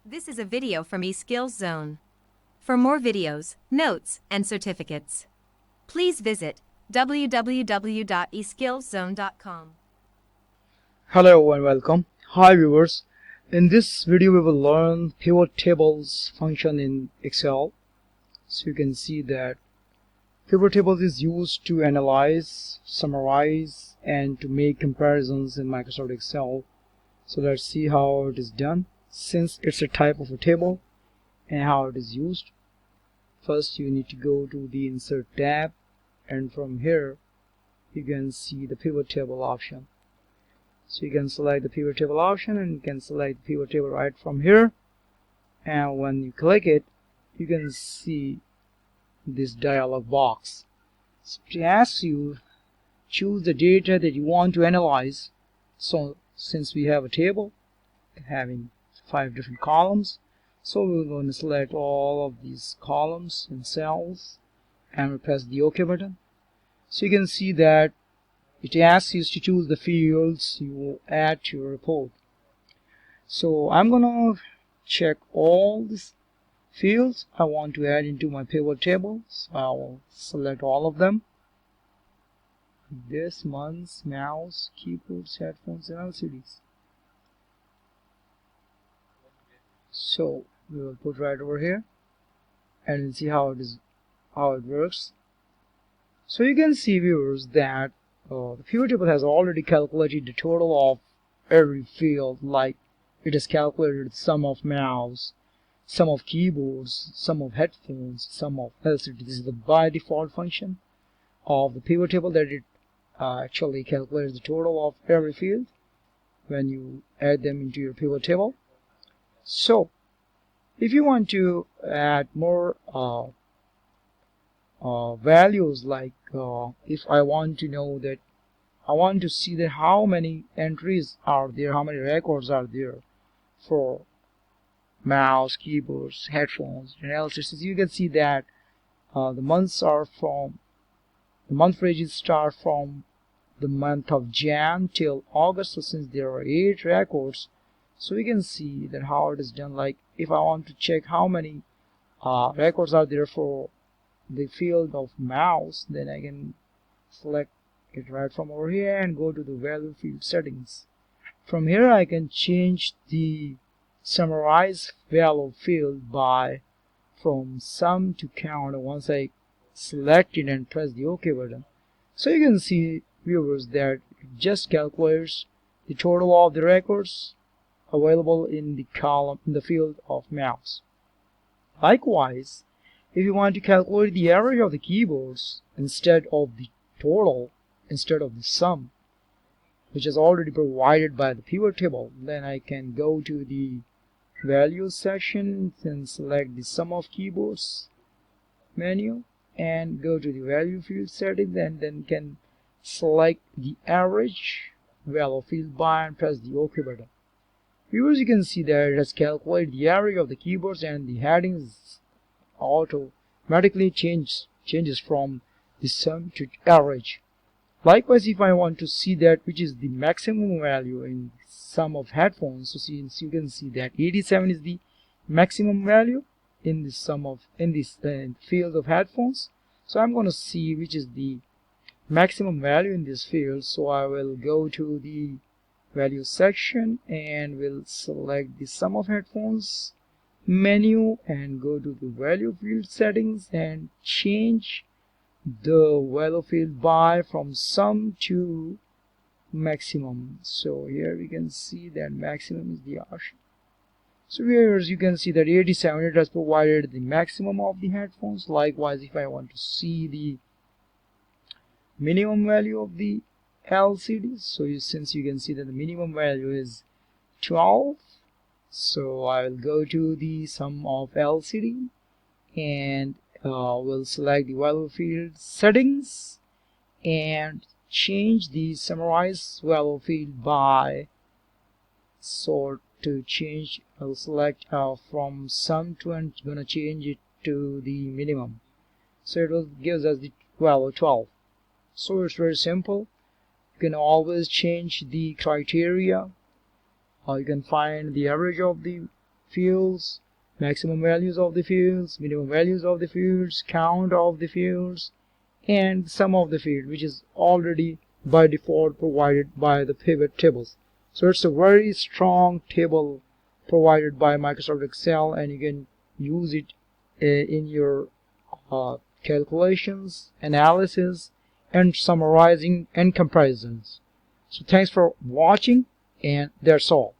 This is a video from eSkills Zone. For more videos, notes, and certificates, please visit www.eskillszone.com. Hello and welcome. Hi viewers. In this video we will learn pivot tables function in Excel. So you can see that pivot tables is used to analyze, summarize, and to make comparisons in Microsoft Excel. So let's see how it is done, since it's a type of a table, and how it is used. First you need to go to the Insert tab, and from here you can see the pivot table option. So you can select the pivot table option, and you can select the pivot table right from here, and when you click it you can see this dialog box. So it asks you choose the data that you want to analyze. So since we have a table having 5 different columns, so we're going to select all of these columns and cells and we press the OK button. So you can see that it asks you to choose the fields you will add to your report. So I'm gonna check all these fields I want to add into my pivot table. So I will select all of them. This, months, mouse, keyboards, headphones, and LCDs. So we will put right over here and see how it works. So you can see, viewers, that the pivot table has already calculated the total of every field. Like it has calculated the sum of mouse, sum of keyboards, sum of headphones, sum of LCD. This is the by default function of the pivot table, that it actually calculates the total of every field when you add them into your pivot table. So if you want to add more values, like if I want to know that I want to see that how many entries are there, how many records are there for mouse, keyboards, headphones, and LCDs, you can see that the month ranges start from the month of Jan till August. So since there are 8 records, so we can see that how it is done. Like if I want to check how many records are there for the field of mouse, then I can select it right from over here and go to the value field settings. From here I can change the summarize value field from sum to count once I select it and press the OK button. So you can see, viewers, that it just calculates the total of the records available in the column in the field of mouse. Likewise, if you want to calculate the average of the keyboards instead of the total, instead of the sum, which is already provided by the pivot table, then I can go to the values section and select the sum of keyboards menu and go to the value field settings, and then can select the average value field by and press the OK button. Viewers, you can see that it has calculated the average of the keyboards, and the headings automatically changes from the sum to average. Likewise, if I want to see that which is the maximum value in sum of headphones, so since you can see that 87 is the maximum value in the sum of field of headphones. So I'm going to see which is the maximum value in this field. So I will go to the value section and will select the sum of headphones menu and go to the value field settings and change the value field by from sum to maximum. So here we can see that maximum is the option. So here you can see that 87, it has provided the maximum of the headphones. Likewise, if I want to see the minimum value of the LCDs, so since you can see that the minimum value is 12, so I will go to the sum of LCD and will select the value field settings and change the summarize value field by. So to change, I'll select from sum to, and gonna change it to the minimum, so it will gives us the value 12. So it's very simple. You can always change the criteria, or you can find the average of the fields, maximum values of the fields, minimum values of the fields, count of the fields, and sum of the field, which is already by default provided by the pivot tables. So it's a very strong table provided by Microsoft Excel, and you can use it in your calculations, analysis, and summarizing and comparisons. So thanks for watching, and that's all.